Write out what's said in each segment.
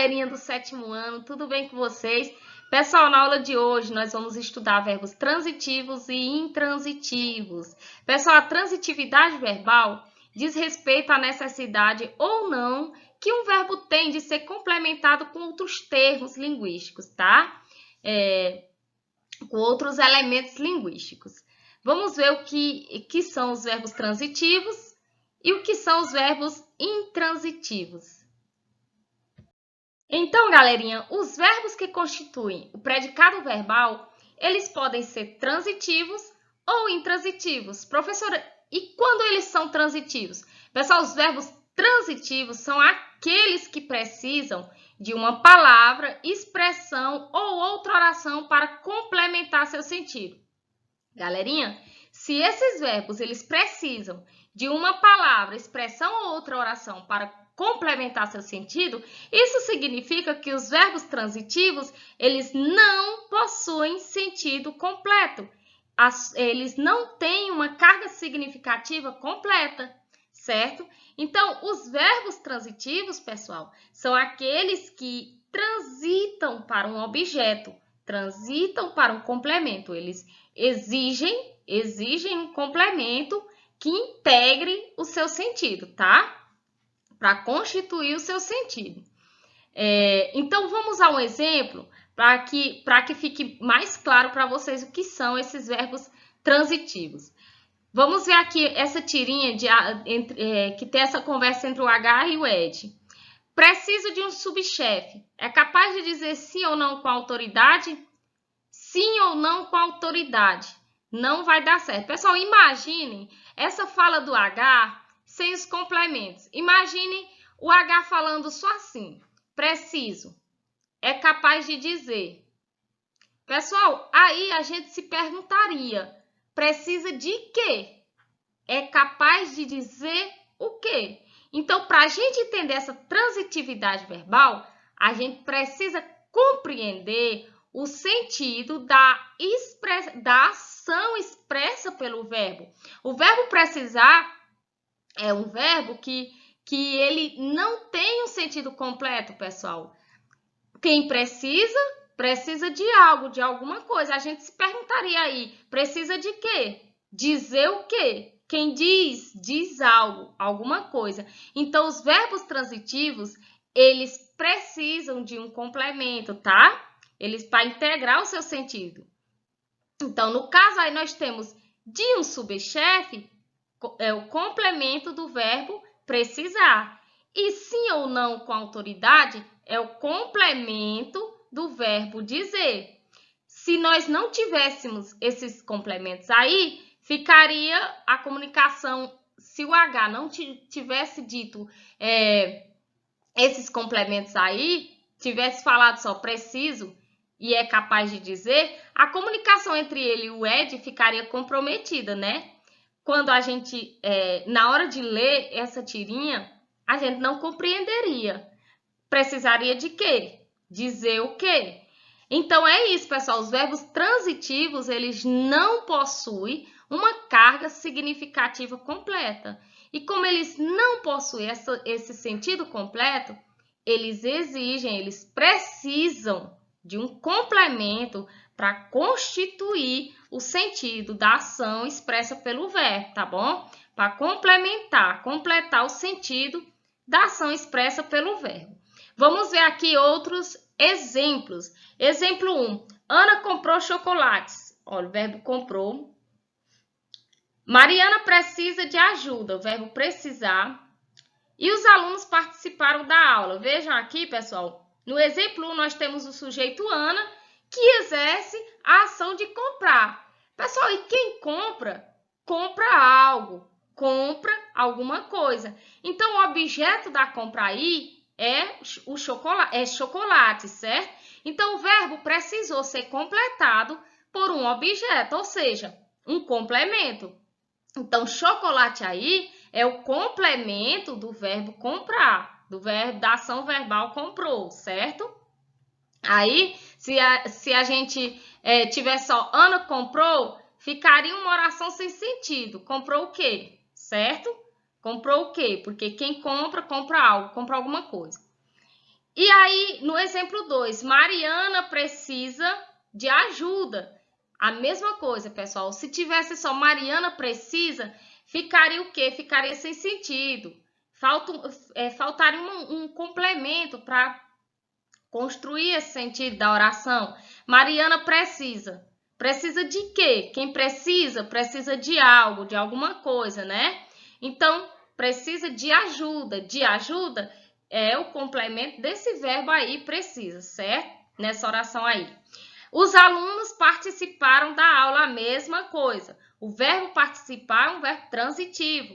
galerinha do 7º ano, tudo bem com vocês? Pessoal, na aula de hoje nós vamos estudar verbos transitivos e intransitivos. Pessoal, a transitividade verbal diz respeito à necessidade ou não que um verbo tem de ser complementado com outros termos linguísticos, tá? Com outros elementos linguísticos. Vamos ver o que são os verbos transitivos e o que são os verbos intransitivos. Então, galerinha, os verbos que constituem o predicado verbal, eles podem ser transitivos ou intransitivos. Professora, e quando eles são transitivos? Pessoal, os verbos transitivos são aqueles que precisam de uma palavra, expressão ou outra oração para complementar seu sentido. Galerinha, se esses verbos eles precisam de uma palavra, expressão ou outra oração para complementar seu sentido, isso significa que os verbos transitivos, eles não possuem sentido completo. Eles não têm uma carga significativa completa, certo? Então, os verbos transitivos, pessoal, são aqueles que transitam para um objeto, transitam para um complemento. Eles exigem um complemento que integre o seu sentido, tá? Para constituir o seu sentido. Então, vamos a um exemplo para que fique mais claro para vocês o que são esses verbos transitivos. Vamos ver aqui essa tirinha que tem essa conversa entre o H e o Ed. Preciso de um subchefe. É capaz de dizer sim ou não com autoridade? Sim ou não com autoridade. Não vai dar certo. Pessoal, imaginem essa fala do H sem os complementos. Imagine o H falando só assim. Preciso. É capaz de dizer. Pessoal, aí a gente se perguntaria. Precisa de quê? É capaz de dizer o quê? Então, para a gente entender essa transitividade verbal, a gente precisa compreender o sentido da ação expressa pelo verbo. O verbo precisar é um verbo que ele não tem um sentido completo, pessoal. Quem precisa de algo, de alguma coisa. A gente se perguntaria aí, precisa de quê? Dizer o quê? Quem diz algo, alguma coisa. Então, os verbos transitivos, eles precisam de um complemento, tá? Eles para integrar o seu sentido. Então, no caso aí nós temos de um subchefe, é o complemento do verbo precisar. E sim ou não com autoridade é o complemento do verbo dizer. Se nós não tivéssemos esses complementos aí, ficaria a comunicação, se o H não tivesse dito esses complementos aí, tivesse falado só preciso e é capaz de dizer, a comunicação entre ele e o Ed ficaria comprometida, né? Quando a gente, na hora de ler essa tirinha, a gente não compreenderia. Precisaria de quê? Dizer o quê? Então, é isso, pessoal. Os verbos transitivos, eles não possuem uma carga significativa completa. E como eles não possuem esse sentido completo, eles precisam de um complemento para constituir o sentido da ação expressa pelo verbo, tá bom? Para completar o sentido da ação expressa pelo verbo. Vamos ver aqui outros exemplos. Exemplo 1. Ana comprou chocolates. Olha, o verbo comprou. Mariana precisa de ajuda, o verbo precisar. E os alunos participaram da aula. Vejam aqui, pessoal. No exemplo 1, nós temos o sujeito Ana, que exerce a ação de comprar. Pessoal, e quem compra? Compra algo, compra alguma coisa. Então, o objeto da compra aí é chocolate, certo? Então, o verbo precisou ser completado por um objeto, ou seja, um complemento. Então, chocolate aí é o complemento do verbo comprar, da ação verbal comprou, certo? Aí, se a gente tiver só Ana comprou, ficaria uma oração sem sentido. Comprou o quê? Certo? Comprou o quê? Porque quem compra, compra algo, compra alguma coisa. E aí, no exemplo 2, Mariana precisa de ajuda. A mesma coisa, pessoal. Se tivesse só Mariana precisa, ficaria o quê? Ficaria sem sentido. Faltaria um complemento para construir esse sentido da oração. Mariana precisa. Precisa de quê? Quem precisa, precisa de algo, de alguma coisa, né? Então, precisa de ajuda. De ajuda é o complemento desse verbo aí, precisa, certo? Nessa oração aí. Os alunos participaram da aula, a mesma coisa. O verbo participar é um verbo transitivo.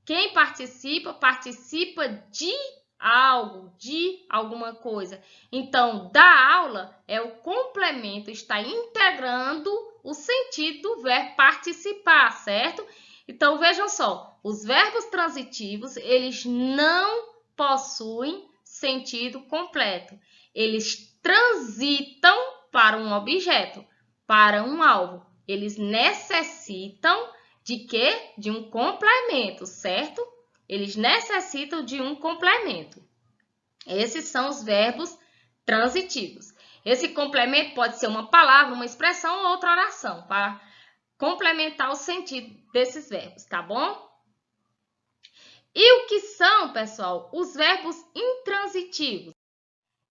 Quem participa, participa de algo, de alguma coisa. Então, da aula é o complemento, está integrando o sentido do verbo participar, certo? Então, vejam só, os verbos transitivos, eles não possuem sentido completo. Eles transitam para um objeto, para um alvo. Eles necessitam de quê? De um complemento, certo? Eles necessitam de um complemento. Esses são os verbos transitivos. Esse complemento pode ser uma palavra, uma expressão ou outra oração, para complementar o sentido desses verbos, tá bom? E o que são, pessoal, os verbos intransitivos?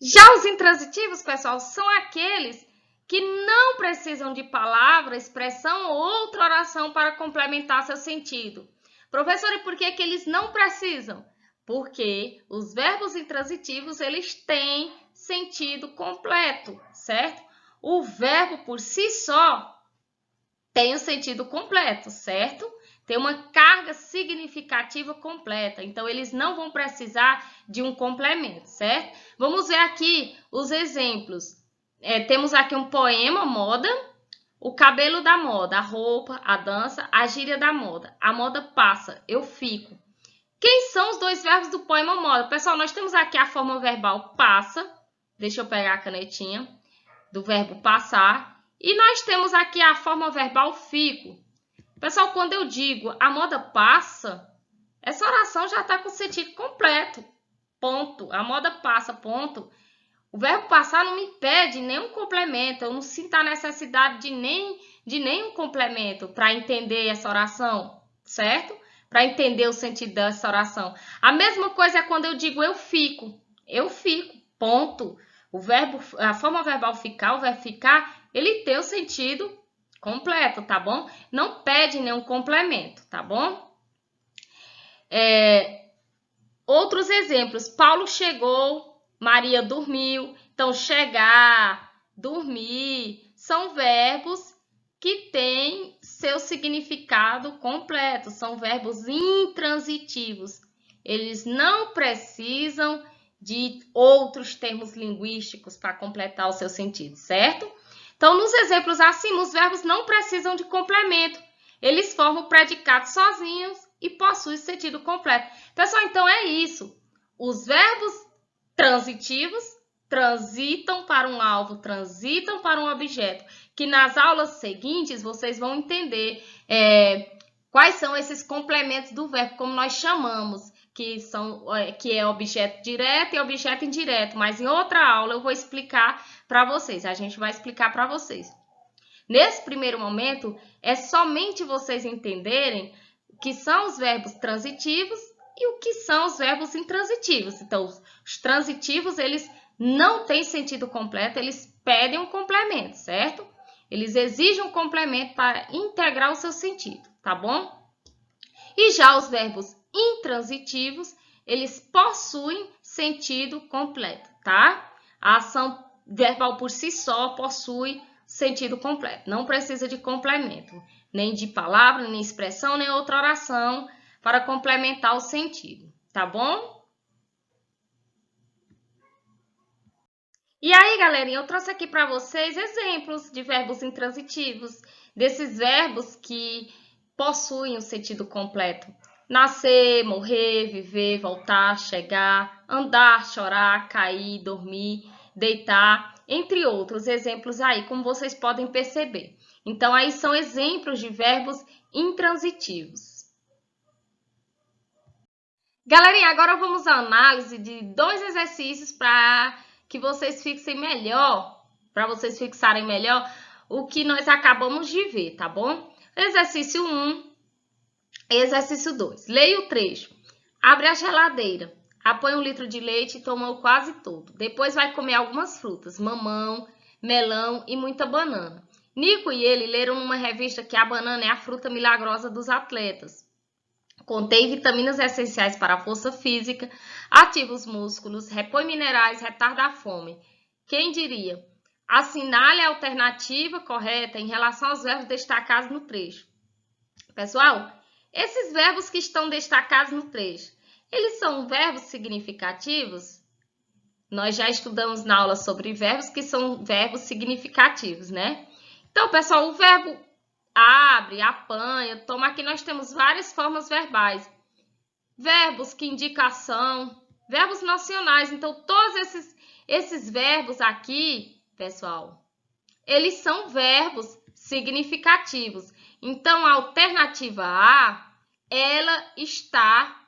Já os intransitivos, pessoal, são aqueles que não precisam de palavra, expressão ou outra oração para complementar seu sentido. Professora, e por que eles não precisam? Porque os verbos intransitivos, eles têm sentido completo, certo? O verbo por si só tem o sentido completo, certo? Tem uma carga significativa completa, então eles não vão precisar de um complemento, certo? Vamos ver aqui os exemplos. Temos aqui um poema, moda, o cabelo da moda, a roupa, a dança, a gíria da moda. A moda passa, eu fico. Quem são os dois verbos do poema moda? Pessoal, nós temos aqui a forma verbal passa, deixa eu pegar a canetinha, do verbo passar, e nós temos aqui a forma verbal fico. Pessoal, quando eu digo a moda passa, essa oração já está com o sentido completo. Ponto. A moda passa, ponto. O verbo passar não me pede nenhum complemento. Eu não sinto a necessidade de nenhum complemento para entender essa oração, certo? Para entender o sentido dessa oração. A mesma coisa é quando eu digo eu fico. Eu fico, ponto. A forma verbal ficar, o verbo ficar, ele tem o sentido completo, tá bom? Não pede nenhum complemento, tá bom? Outros exemplos. Paulo chegou, Maria dormiu. Então, chegar, dormir, são verbos que têm seu significado completo. São verbos intransitivos. Eles não precisam de outros termos linguísticos para completar o seu sentido, certo? Então, nos exemplos acima, os verbos não precisam de complemento. Eles formam o predicado sozinhos e possuem sentido completo. Pessoal, então é isso. Os verbos transitivos transitam para um alvo, transitam para um objeto, que nas aulas seguintes vocês vão entender quais são esses complementos do verbo, como nós chamamos, que é objeto direto e objeto indireto, mas em outra aula eu vou explicar para vocês, a gente vai explicar para vocês. Nesse primeiro momento, é somente vocês entenderem o que são os verbos transitivos e o que são os verbos intransitivos. Então, os transitivos, eles não têm sentido completo, eles pedem um complemento, certo? Eles exigem um complemento para integrar o seu sentido, tá bom? E já os verbos intransitivos, eles possuem sentido completo, tá? A ação verbal por si só possui sentido completo, não precisa de complemento, nem de palavra, nem expressão, nem outra oração para complementar o sentido, tá bom? E aí, galerinha, eu trouxe aqui para vocês exemplos de verbos intransitivos, desses verbos que possuem o sentido completo. Nascer, morrer, viver, voltar, chegar, andar, chorar, cair, dormir, deitar, entre outros exemplos aí, como vocês podem perceber. Então, aí são exemplos de verbos intransitivos. Galerinha, agora vamos à análise de 2 exercícios para que vocês fixem melhor, para vocês fixarem melhor o que nós acabamos de ver, tá bom? Exercício 1, exercício 2. Leia o trecho. Abre a geladeira, apanha 1 litro de leite e toma quase todo. Depois vai comer algumas frutas, mamão, melão e muita banana. Nico e ele leram numa revista que a banana é a fruta milagrosa dos atletas. Contém vitaminas essenciais para a força física, ativa os músculos, repõe minerais, retarda a fome. Quem diria? Assinale a alternativa correta em relação aos verbos destacados no trecho. Pessoal, esses verbos que estão destacados no trecho, eles são verbos significativos? Nós já estudamos na aula sobre verbos que são verbos significativos, né? Então, pessoal, o verbo abre, apanha, toma, aqui nós temos várias formas verbais. Verbos que indicam ação, verbos nacionais. Então, todos esses verbos aqui, pessoal, eles são verbos significativos. Então, a alternativa A, ela está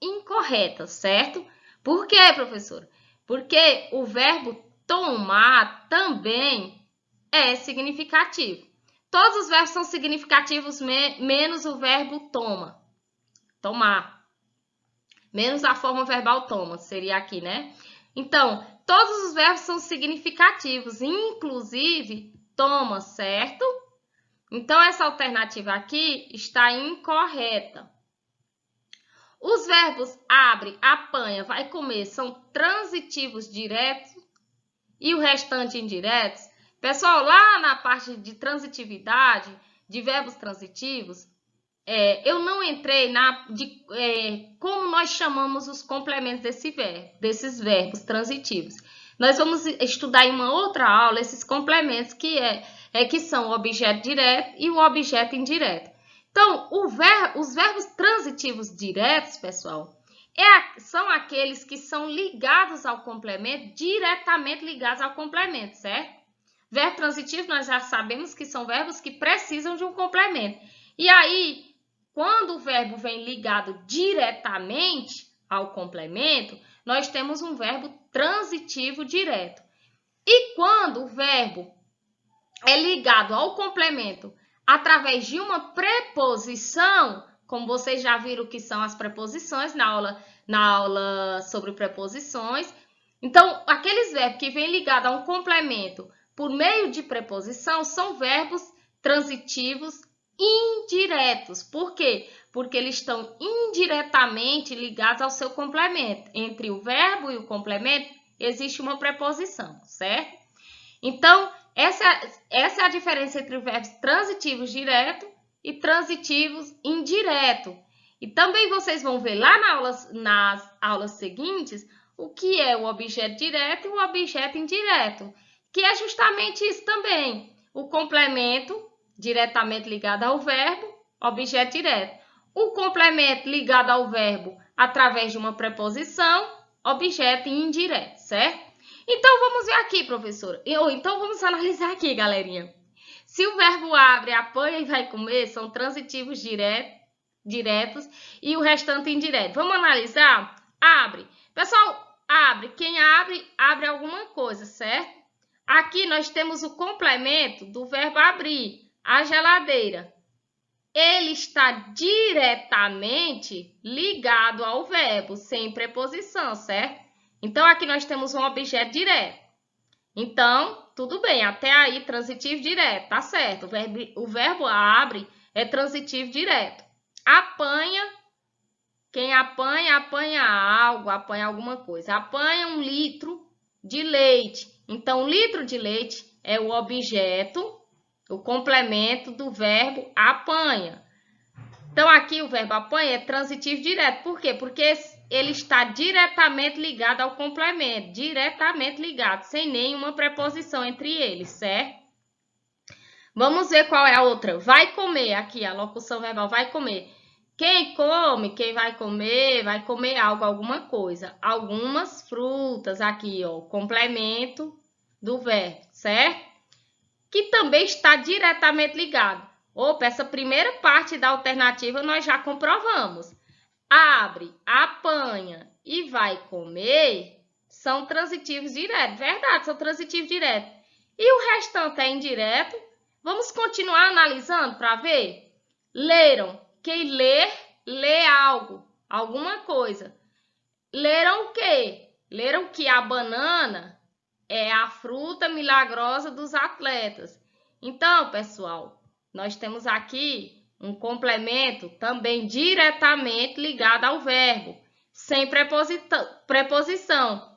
incorreta, certo? Por quê, professora? Porque o verbo tomar também é significativo. Todos os verbos são significativos, menos o verbo toma. Tomar. Menos a forma verbal toma, seria aqui, né? Então, todos os verbos são significativos, inclusive toma, certo? Então, essa alternativa aqui está incorreta. Os verbos abre, apanha, vai comer são transitivos diretos e o restante indiretos. Pessoal, lá na parte de transitividade, de verbos transitivos, eu não entrei como nós chamamos os complementos desses verbos transitivos. Nós vamos estudar em uma outra aula esses complementos que são o objeto direto e o objeto indireto. Então, os verbos transitivos diretos, pessoal, são aqueles que são ligados ao complemento, diretamente ligados ao complemento, certo? Verbo transitivo, nós já sabemos que são verbos que precisam de um complemento. E aí, quando o verbo vem ligado diretamente ao complemento, nós temos um verbo transitivo direto. E quando o verbo é ligado ao complemento através de uma preposição, como vocês já viram que são as preposições na aula sobre preposições. Então, aqueles verbos que vêm ligados a um complemento por meio de preposição são verbos transitivos indiretos. Por quê? Porque eles estão indiretamente ligados ao seu complemento. Entre o verbo e o complemento existe uma preposição, certo? Então, essa é a diferença entre os verbos transitivos direto e transitivos indireto. E também vocês vão ver lá nas aulas seguintes o que é o objeto direto e o objeto indireto, que é justamente isso também. O complemento diretamente ligado ao verbo, objeto direto. O complemento ligado ao verbo através de uma preposição, objeto indireto, certo? Então, vamos ver aqui, professora. Então, vamos analisar aqui, galerinha. Se o verbo abre, apanha e vai comer, são transitivos diretos e o restante indireto. Vamos analisar? Abre. Pessoal, abre. Quem abre, abre alguma coisa, certo? Aqui nós temos o complemento do verbo abrir, a geladeira. Ele está diretamente ligado ao verbo, sem preposição, certo? Então, aqui nós temos um objeto direto. Então, tudo bem, até aí transitivo direto, tá certo. O verbo abre é transitivo direto. Apanha, quem apanha, apanha algo, apanha alguma coisa. Apanha 1 litro de leite. Então, 1 litro de leite é o objeto, o complemento do verbo apanha. Então, aqui o verbo apanha é transitivo direto. Por quê? Porque ele está diretamente ligado ao complemento. Diretamente ligado, sem nenhuma preposição entre eles, certo? Vamos ver qual é a outra. Vai comer, aqui a locução verbal, vai comer. Quem come, quem vai comer algo, alguma coisa. Algumas frutas, aqui, ó, complemento do verbo, certo? Que também está diretamente ligado. Opa, essa primeira parte da alternativa nós já comprovamos. abre, apanha e vai comer são transitivos diretos. Verdade, são transitivos diretos. E o restante é indireto? Vamos continuar analisando para ver? Leram. Quem ler, lê algo, alguma coisa. Leram o quê? Leram que a banana é a fruta milagrosa dos atletas. Então, pessoal, nós temos aqui um complemento também diretamente ligado ao verbo, sem preposição.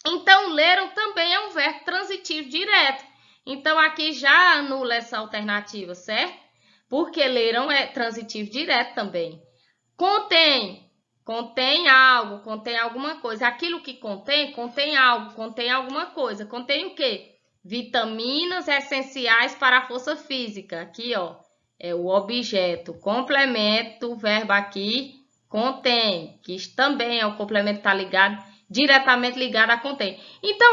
Então, leram também é um verbo transitivo direto. Então, aqui já anula essa alternativa, certo? Porque leram é transitivo direto também. Contém. Contém algo, contém alguma coisa. Aquilo que contém algo, contém alguma coisa. Contém o quê? Vitaminas essenciais para a força física. Aqui, ó, é o objeto. Complemento, o verbo aqui, contém. Que isso também é o complemento que está ligado, diretamente ligado a contém. Então,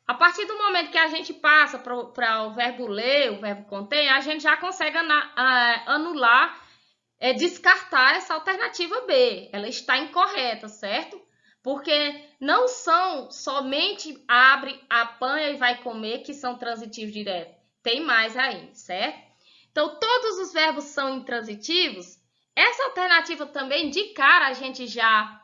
a partir do momento que a gente passa para o verbo ler, o verbo contém, a gente já consegue anular, descartar essa alternativa B. Ela está incorreta, certo? Porque não são somente abre, apanha e vai comer que são transitivos diretos. Tem mais aí, certo? Então, todos os verbos são intransitivos. Essa alternativa também, de cara, a gente já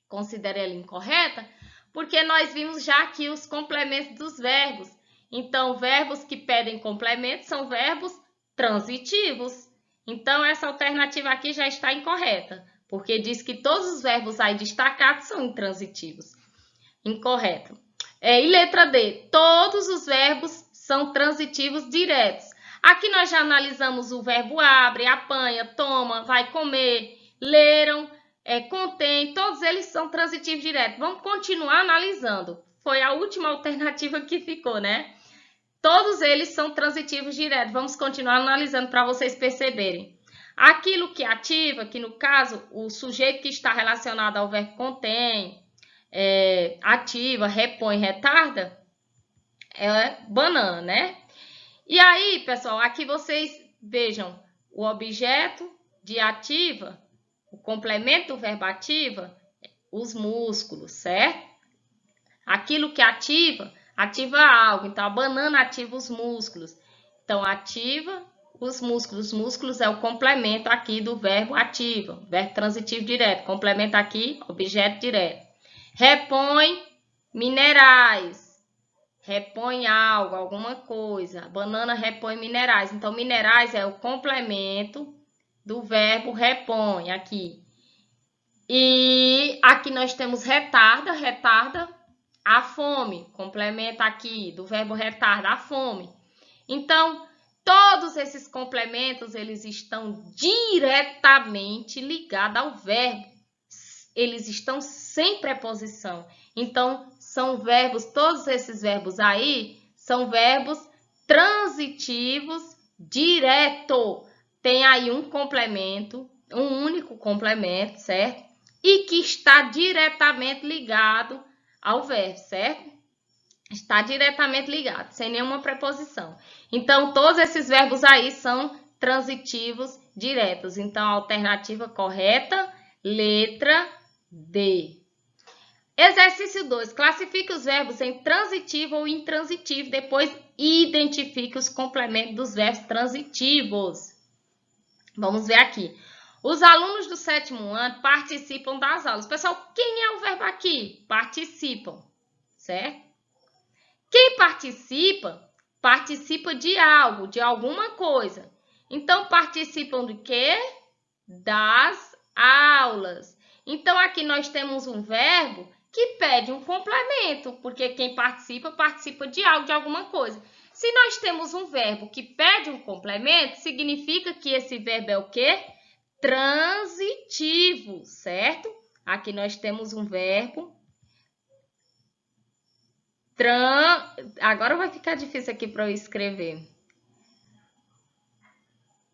considera ela incorreta, porque nós vimos já aqui os complementos dos verbos. Então, verbos que pedem complemento são verbos transitivos. Então, essa alternativa aqui já está incorreta, porque diz que todos os verbos aí destacados são intransitivos. Incorreto. E letra D, todos os verbos são transitivos diretos. Aqui nós já analisamos o verbo abre, apanha, toma, vai comer, leram, contém, todos eles são transitivos diretos. Vamos continuar analisando. Foi a última alternativa que ficou, né? Todos eles são transitivos diretos. Vamos continuar analisando para vocês perceberem. Aquilo que ativa, que no caso, o sujeito que está relacionado ao verbo contém, ativa, repõe, retarda, é banana, né? E aí, pessoal, aqui vocês vejam o objeto de ativa, o complemento do verbo ativa, os músculos, certo? Aquilo que ativa algo. Então, a banana ativa os músculos. Então, ativa os músculos. Os músculos é o complemento aqui do verbo ativa, verbo transitivo direto. Complemento aqui, objeto direto. Repõe minerais. Repõe algo, alguma coisa. A banana repõe minerais. Então, minerais é o complemento do verbo repõe aqui. E aqui nós temos retarda, retarda a fome. Complemento aqui do verbo retarda, a fome. Então, todos esses complementos, eles estão diretamente ligados ao verbo. Eles estão sem preposição. Então, são verbos, todos esses verbos aí, são verbos transitivos direto. Tem aí um complemento, um único complemento, certo? E que está diretamente ligado ao verbo, certo? Está diretamente ligado, sem nenhuma preposição. Então, todos esses verbos aí são transitivos diretos. Então, a alternativa correta, letra D. Exercício 2. Classifique os verbos em transitivo ou intransitivo. Depois, identifique os complementos dos verbos transitivos. Vamos ver aqui. Os alunos do 7º ano participam das aulas. Pessoal, quem é o verbo aqui? Participam, certo? Quem participa, participa de algo, de alguma coisa. Então, participam de quê? Das aulas. Então, aqui nós temos um verbo que pede um complemento, porque quem participa, participa de algo, de alguma coisa. Se nós temos um verbo que pede um complemento, significa que esse verbo é o quê? Transitivo, certo? Aqui nós temos um verbo. Agora vai ficar difícil aqui para eu escrever.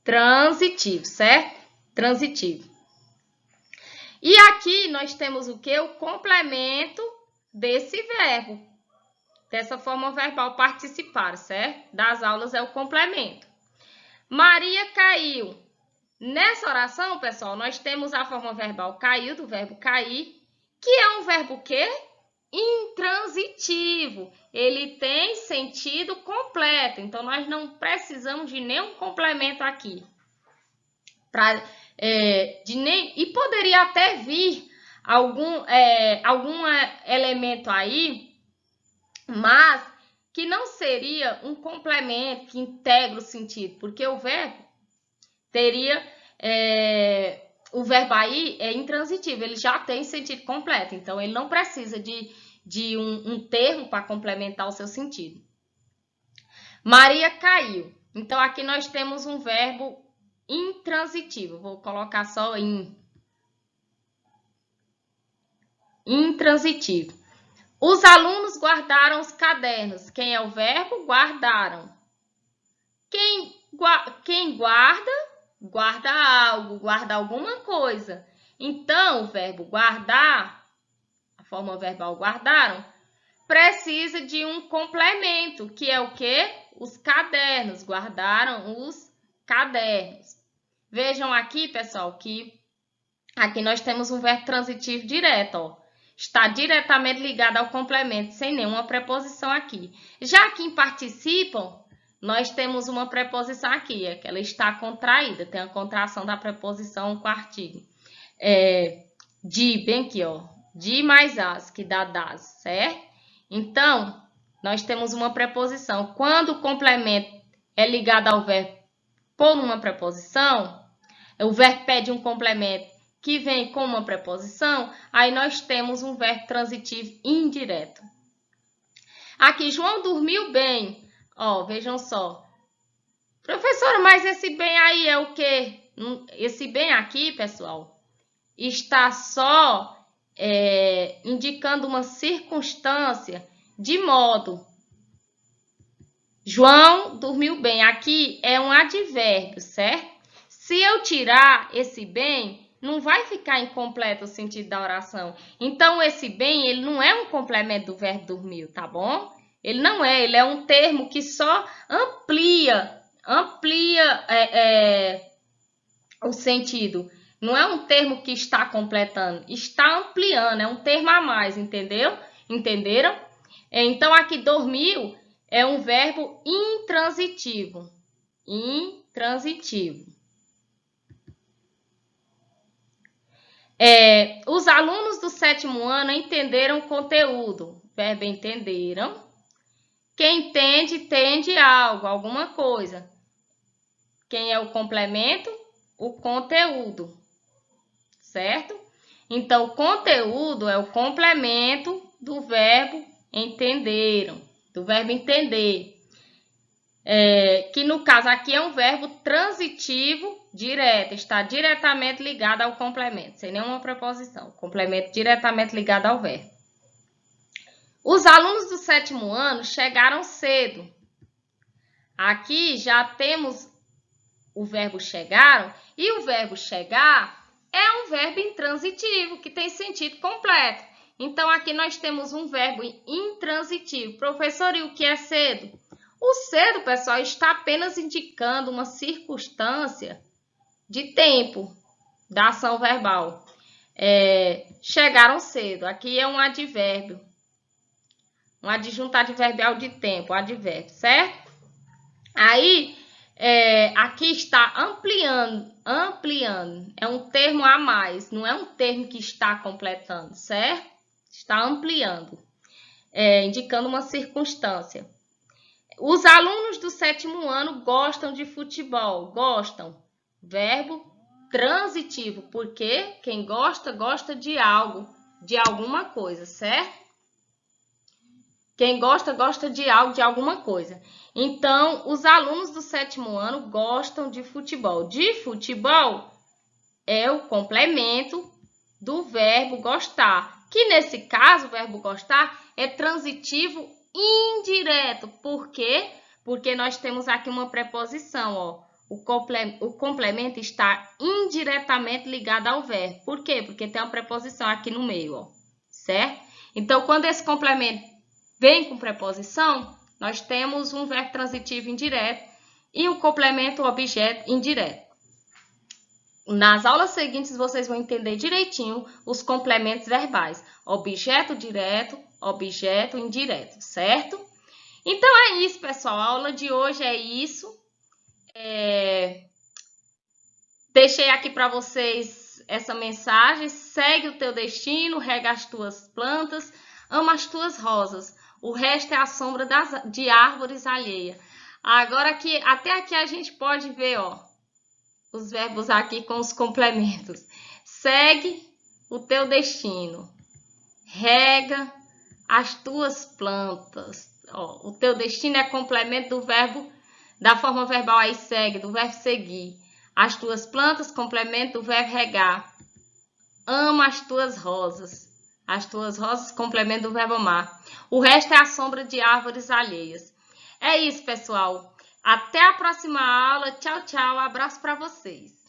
Transitivo, certo? Transitivo. E aqui nós temos o quê? O complemento desse verbo. Dessa forma verbal, participar, certo? Das aulas é o complemento. Maria caiu. Nessa oração, pessoal, nós temos a forma verbal caiu, do verbo cair, que é um verbo quê? Intransitivo. Ele tem sentido completo, então nós não precisamos de nenhum complemento aqui. E poderia até vir algum elemento aí, mas que não seria um complemento que integra o sentido, porque o verbo teria, o verbo aí é intransitivo, ele já tem sentido completo, então ele não precisa de um termo para complementar o seu sentido. Maria caiu. Então, aqui nós temos um verbo intransitivo. Vou colocar só intransitivo. Os alunos guardaram os cadernos. Quem é o verbo? Guardaram. Quem guarda, guarda algo, guarda alguma coisa. Então, o verbo guardar, a forma verbal guardaram, precisa de um complemento, que é o quê? Os cadernos. Guardaram os cadernos. Vejam aqui, pessoal, que aqui nós temos um verbo transitivo direto, ó. Está diretamente ligado ao complemento, sem nenhuma preposição aqui. Já que em participam, nós temos uma preposição aqui, é que ela está contraída, tem a contração da preposição com artigo. De, bem aqui, ó, de mais as, que dá das, certo? Então, nós temos uma preposição. Quando o complemento é ligado ao verbo por uma preposição, o verbo pede um complemento que vem com uma preposição, aí nós temos um verbo transitivo indireto. Aqui, João dormiu bem. Ó, vejam só. Professora, mas esse bem aí é o quê? Esse bem aqui, pessoal, está só indicando uma circunstância de modo. João dormiu bem. Aqui é um advérbio, certo? Se eu tirar esse bem, não vai ficar incompleto o sentido da oração. Então, esse bem, ele não é um complemento do verbo dormiu, tá bom? Ele não é, ele é um termo que só amplia o sentido. Não é um termo que está completando, está ampliando, é um termo a mais, entendeu? Entenderam? Então, aqui, dormiu é um verbo intransitivo. Intransitivo. Os alunos do 7º ano entenderam o conteúdo. Verbo entenderam. Quem entende, entende algo, alguma coisa. Quem é o complemento? O conteúdo. Certo? Então, o conteúdo é o complemento do verbo entenderam, do verbo entender. Que no caso aqui é um verbo transitivo direto, está diretamente ligado ao complemento, sem nenhuma preposição. Complemento diretamente ligado ao verbo. Os alunos do 7º ano chegaram cedo. Aqui já temos o verbo chegaram, e o verbo chegar é um verbo intransitivo, que tem sentido completo. Então, aqui nós temos um verbo intransitivo. Professor, e o que é cedo? O cedo, pessoal, está apenas indicando uma circunstância de tempo da ação verbal. Chegaram cedo. Aqui é um advérbio. Um adjunto adverbial de tempo, advérbio, certo? Aí, aqui está ampliando. É um termo a mais, não é um termo que está completando, certo? Está ampliando, indicando uma circunstância. Os alunos do 7º ano gostam de futebol. Gostam. Verbo transitivo, porque quem gosta, gosta de algo, de alguma coisa, certo? Quem gosta, gosta de algo, de alguma coisa. Então, os alunos do 7º ano gostam de futebol. De futebol é o complemento do verbo gostar, que nesse caso, o verbo gostar é transitivo indireto. Por quê? Porque nós temos aqui uma preposição, ó. O complemento está indiretamente ligado ao verbo. Por quê? Porque tem uma preposição aqui no meio, ó. Certo? Então, quando esse complemento vem com preposição, nós temos um verbo transitivo indireto e um complemento objeto indireto. nas aulas seguintes vocês vão entender direitinho os complementos verbais. Objeto direto, objeto indireto, certo? Então é isso, pessoal. A aula de hoje é isso. Deixei aqui para vocês essa mensagem. Segue o teu destino, rega as tuas plantas, ama as tuas rosas. O resto é a sombra de árvores alheias. Agora aqui, até aqui a gente pode ver, ó, os verbos aqui com os complementos. Segue o teu destino. Rega as tuas plantas. Ó, o teu destino é complemento do verbo, da forma verbal aí segue, do verbo seguir. As tuas plantas, complemento do verbo regar. Ama as tuas rosas. As tuas rosas, complemento do verbo amar. O resto é a sombra de árvores alheias. É isso, pessoal. Até a próxima aula. Tchau, tchau. Abraço para vocês.